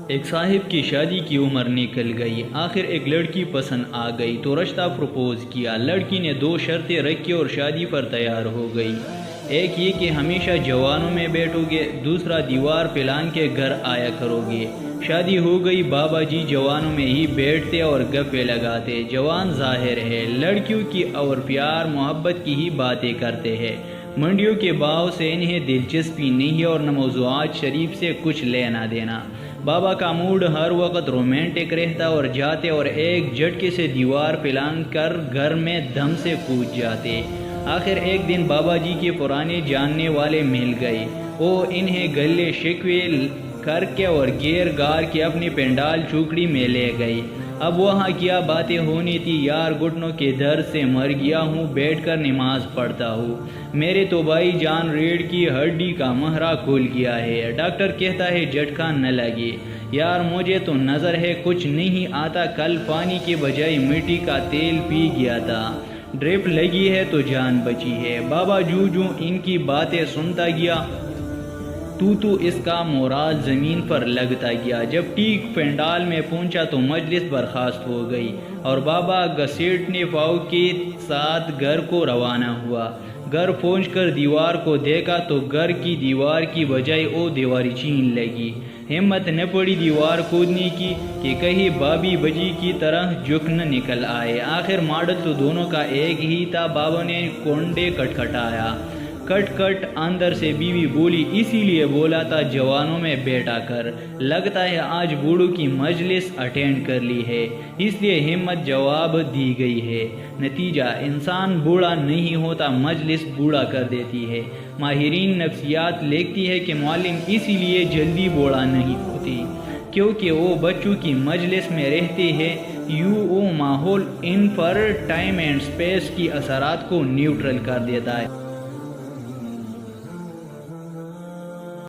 ایک صاحب کی شادی کی عمر نکل گئی، آخر ایک لڑکی پسند آ گئی تو رشتہ پروپوز کیا۔ لڑکی نے 2 شرطیں رکھی اور شادی پر تیار ہو گئی۔ ایک یہ کہ ہمیشہ جوانوں میں بیٹھو گے، دوسرا دیوار پلان کے گھر آیا کرو گے۔ شادی ہو گئی، بابا جی جوانوں میں ہی بیٹھتے اور گپے لگاتے۔ جوان ظاہر ہے لڑکیوں کی اور پیار محبت کی ہی باتیں کرتے ہیں، منڈیوں کے بھاؤ سے انہیں دلچسپی نہیں اور نہ موضوعات شریف سے کچھ لینا دینا۔ بابا کا موڈ ہر وقت رومانٹک رہتا اور جاتے اور ایک جھٹکے سے دیوار پلان کر گھر میں دم سے کود جاتے۔ آخر ایک دن بابا جی کے پرانے جاننے والے مل گئے، وہ انہیں گلے شکوے کر کے اور گیر گار کے اپنی پنڈال چوکڑی میں لے گئی۔ اب وہاں کیا باتیں ہونی تھی، یار گھٹنوں کے درد سے مر گیا ہوں، بیٹھ کر نماز پڑھتا ہوں، میرے تو بھائی جان ریڑھ کی ہڈی کا مہرا کھل گیا ہے، ڈاکٹر کہتا ہے جھٹکا نہ لگے، یار مجھے تو نظر ہے کچھ نہیں آتا، کل پانی کے بجائے مٹی کا تیل پی گیا تھا، ڈرپ لگی ہے تو جان بچی ہے۔ بابا جو ان کی باتیں سنتا گیا تو اس کا مورال زمین پر لگتا گیا۔ جب ٹھیک پنڈال میں پہنچا تو مجلس برخاست ہو گئی اور بابا گھسیٹنے پاؤں کے ساتھ گھر کو روانہ ہوا۔ گھر پہنچ کر دیوار کو دیکھا تو گھر کی دیوار کی بجائے وہ دیواری چین لگی۔ ہمت نہ پڑی دیوار کودنے کی کہ کہیں بابی بجی کی طرح جھک نہ نکل آئے۔ آخر ماڈل تو دونوں کا ایک ہی تھا۔ بابا نے کنڈے کٹکھٹایا، کٹ اندر سے بیوی بولی، اسی لیے بولا تھا جوانوں میں بیٹھا کر، لگتا ہے آج بوڑھوں کی مجلس اٹینڈ کر لی ہے، اس لیے ہمت جواب دی گئی ہے۔ نتیجہ انسان بوڑھا نہیں ہوتا، مجلس بوڑھا کر دیتی ہے۔ ماہرین نفسیات لکھتی ہے کہ معلم اسی لیے جلدی بوڑھا نہیں ہوتی کیونکہ وہ بچوں کی مجلس میں رہتے ہیں، وہ ماحول ان پر ٹائم اینڈ سپیس کی اثرات کو نیوٹرل کر دیتا ہے۔